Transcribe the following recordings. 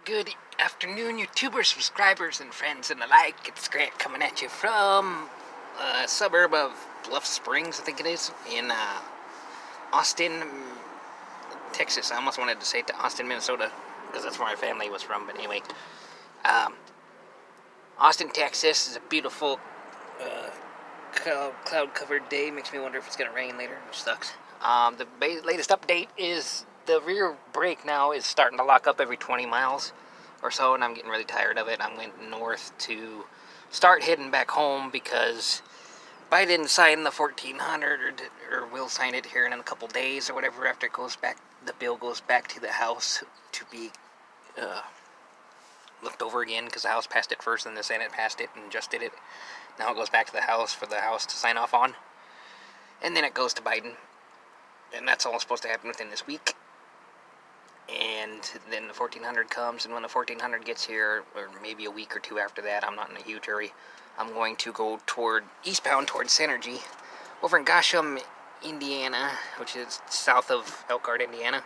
Good afternoon, YouTubers, subscribers, and friends and the like. It's Grant coming at you from a suburb of Bluff Springs, I think it is, in Austin, Texas. I almost wanted to say to Austin, Minnesota, because that's where my family was from, but anyway. Austin, Texas is a beautiful cloud-covered day. Makes me wonder if it's going to rain later, which sucks. The latest update is the rear brake now is starting to lock up every 20 miles or so, and I'm getting really tired of it. I'm going north to start heading back home because I didn't sign the 1400 or will sign it here in a couple days or whatever after it goes back. The bill goes back to the house to be looked over again because the House passed it first and the Senate passed it and just did it. Now it goes back to the House for the House to sign off on, and then it goes to Biden, and that's all supposed to happen within this week. And then the 1400 comes, and when the 1400 gets here, or maybe a week or two after that, I'm not in a huge hurry, I'm going to go eastbound towards Synergy over in Goshen, Indiana, which is south of Elkhart, Indiana.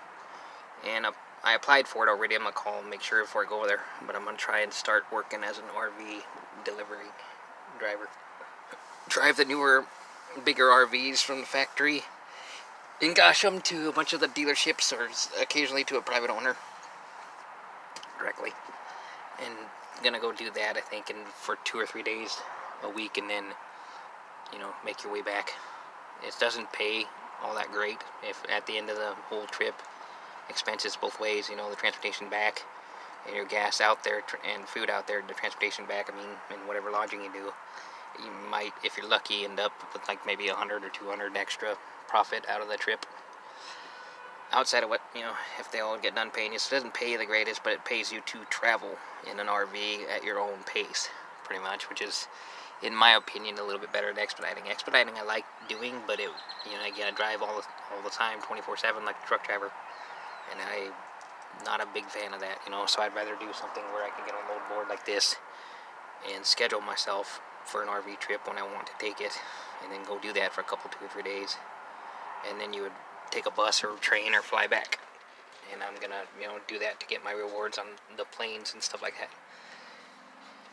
And I applied for it already. I'm going to call and make sure before I go there. But I'm going to try and start working as an RV delivery driver. Drive the newer, bigger RVs from the factory in Goshen to a bunch of the dealerships, or occasionally to a private owner directly. And I'm going to go do that, I think, for 2 or 3 days a week, and then, make your way back. It doesn't pay all that great if at the end of the whole trip, expenses both ways, the transportation back, and your gas out there, and food out there, the transportation back, and whatever lodging you do, you might, if you're lucky, end up with like maybe 100 or 200 extra profit out of the trip. Outside of what, if they all get done paying you. So it doesn't pay the greatest, but it pays you to travel in an RV at your own pace, pretty much, which is, in my opinion, a little bit better than expediting. Expediting I like doing, but again, I drive all the time, 24/7, like a truck driver, and I'm not a big fan of that, so I'd rather do something where I can get on a load board like this and schedule myself for an RV trip when I want to take it, and then go do that for a couple, 2 or 3 days, and then you would take a bus or train or fly back. And I'm gonna, do that to get my rewards on the planes and stuff like that.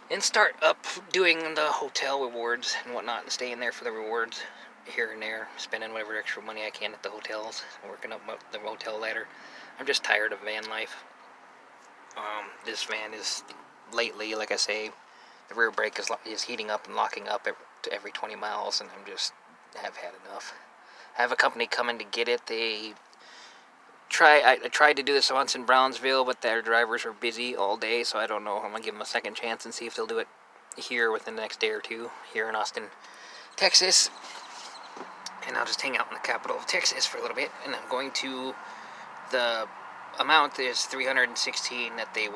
And start up doing the hotel rewards and whatnot, and staying there for the rewards here and there, spending whatever extra money I can at the hotels, working up the hotel ladder. I'm just tired of van life. This van is, lately, like I say, the rear brake is heating up and locking up every 20 miles, and have had enough. I have a company coming to get it. I tried to do this once in Brownsville, but their drivers are busy all day, so I don't know. I'm going to give them a second chance and see if they'll do it here within the next day or two, here in Austin, Texas. And I'll just hang out in the capital of Texas for a little bit, and I'm going to, the amount is $316 that they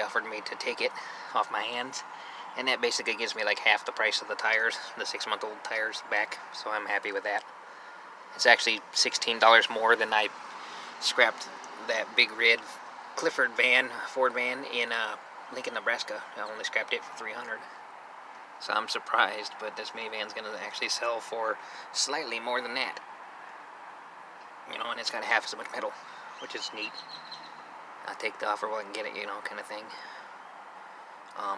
offered me to take it off my hands. And that basically gives me like half the price of the tires, the 6-month-old tires back, so I'm happy with that. It's actually $16 more than I scrapped that big red Ford van in Lincoln, Nebraska. I only scrapped it for $300. So I'm surprised, but this minivan's going to actually sell for slightly more than that. And it's got half as much metal, which is neat. I'll take the offer while I can get it, kind of thing.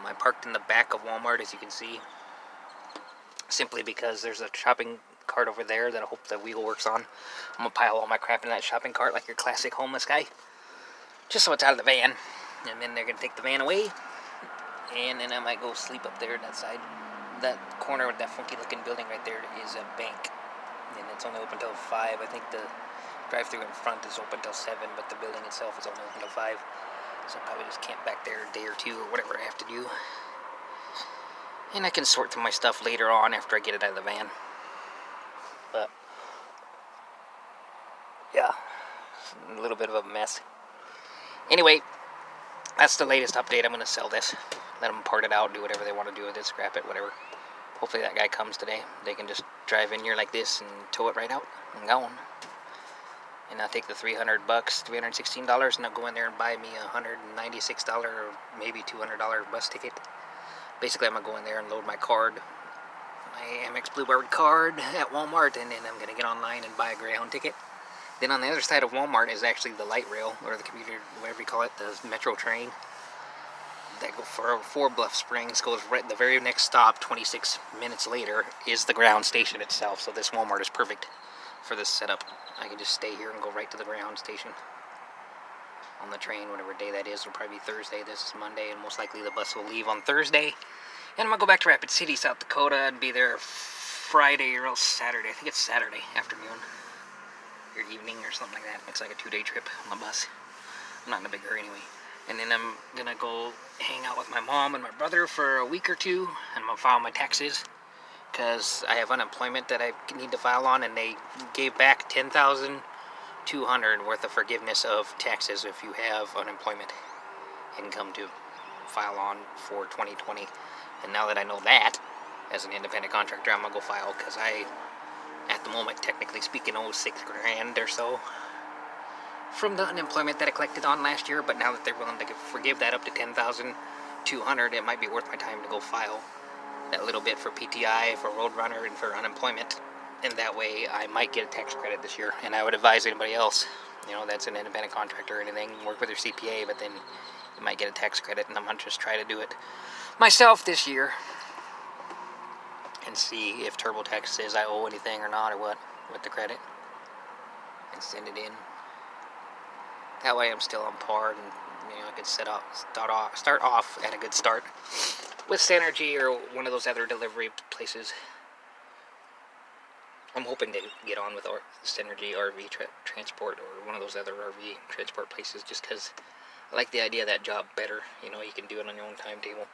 I parked in the back of Walmart, as you can see, simply because there's a shopping cart over there that I hope the wheel works on. I'm going to pile all my crap in that shopping cart like your classic homeless guy, just so it's out of the van. And then they're going to take the van away, and then I might go sleep up there at that side. That corner with that funky-looking building right there is a bank, and it's only open till 5. I think the drive-thru in front is open till 7, but the building itself is only open till 5. So I'll probably just camp back there a day or two or whatever I have to do. And I can sort through my stuff later on after I get it out of the van. But, yeah, a little bit of a mess. Anyway, that's the latest update. I'm going to sell this. Let them part it out, do whatever they want to do with it, scrap it, whatever. Hopefully that guy comes today. They can just drive in here like this and tow it right out and go on. And I'll take the $300, $316, and I'll go in there and buy me a $196 or maybe $200 bus ticket. Basically, I'm going to go in there and load my card, my Amex Bluebird card at Walmart, and then I'm going to get online and buy a Greyhound ticket. Then on the other side of Walmart is actually the light rail, or the commuter, whatever you call it, the metro train. That go for 4 Bluff Springs, goes right, the very next stop, 26 minutes later, is the ground station itself. So this Walmart is perfect for this setup. I can just stay here and go right to the ground station on the train, whatever day that is. It'll probably be Thursday. This is Monday, and most likely the bus will leave on Thursday. And I'm going to go back to Rapid City, South Dakota, and be there Friday or else Saturday. I think it's Saturday afternoon or evening or something like that. It's like a 2-day trip on the bus. I'm not in a big hurry anyway. And then I'm going to go hang out with my mom and my brother for a week or two, and I'm going to file my taxes, because I have unemployment that I need to file on, and they gave back $10,200 worth of forgiveness of taxes if you have unemployment income to file on for 2020. And now that I know that, as an independent contractor, I'm going to go file, because I, at the moment, technically speaking, owe $6,000 or so from the unemployment that I collected on last year. But now that they're willing to forgive that up to $10,200, it might be worth my time to go file that little bit for PTI, for Roadrunner, and for unemployment. And that way I might get a tax credit this year. And I would advise anybody else, that's an independent contractor or anything, work with your CPA, but then you might get a tax credit. And I'm going to just try to do it myself this year and see if TurboTax says I owe anything or not, or what, with the credit, and send it in. That way I'm still on par, and I could start off at a good start with Synergy or one of those other delivery places. I'm hoping to get on with Synergy RV Transport, or one of those other RV transport places, just because I like the idea of that job better. You can do it on your own timetable.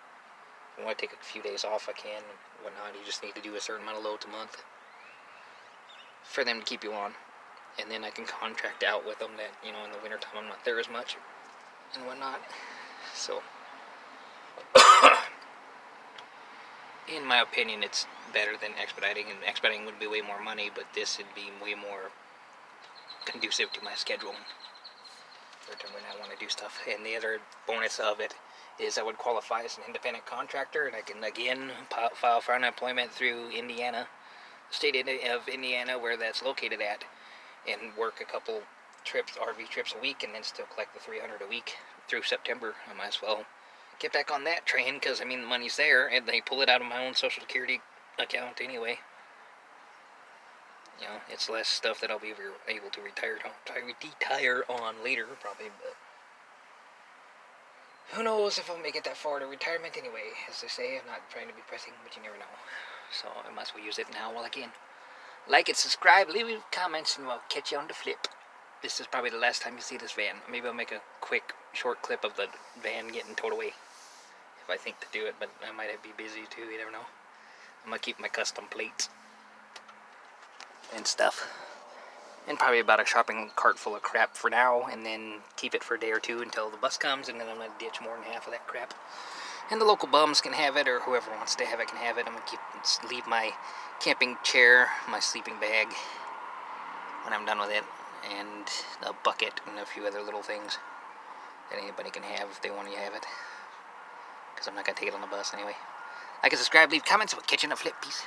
If you want to take a few days off, I can, and whatnot. You just need to do a certain amount of loads a month for them to keep you on. And then I can contract out with them that, in the wintertime I'm not there as much and whatnot. So, in my opinion, it's better than expediting. And expediting would be way more money, but this would be way more conducive to my schedule for when I want to do stuff. And the other bonus of it is I would qualify as an independent contractor, and I can, again, file for unemployment through Indiana, the state of Indiana, where that's located at, and work a couple trips, RV trips a week, and then still collect the $300 a week through September. I might as well get back on that train, because, the money's there, and they pull it out of my own Social Security account anyway. It's less stuff that I'll be able to retire on later, probably, but who knows if I'll make it that far to retirement anyway. As they say, I'm not trying to be pressing, but you never know. So I might as well use it now while I can. Like it, subscribe, leave comments, and I'll catch you on the flip. This is probably the last time you see this van. Maybe I'll make a quick, short clip of the van getting towed away, if I think to do it, but I might be busy too, you never know. I'm going to keep my custom plates and stuff. And probably about a shopping cart full of crap for now, and then keep it for a day or two until the bus comes, and then I'm going to ditch more than half of that crap. And the local bums can have it, or whoever wants to have it can have it. I'm going to leave my camping chair, my sleeping bag, when I'm done with it, and a bucket and a few other little things that anybody can have if they want to have it, because I'm not going to take it on the bus anyway. Like and subscribe, leave comments, we'll catch you in a flip. Peace.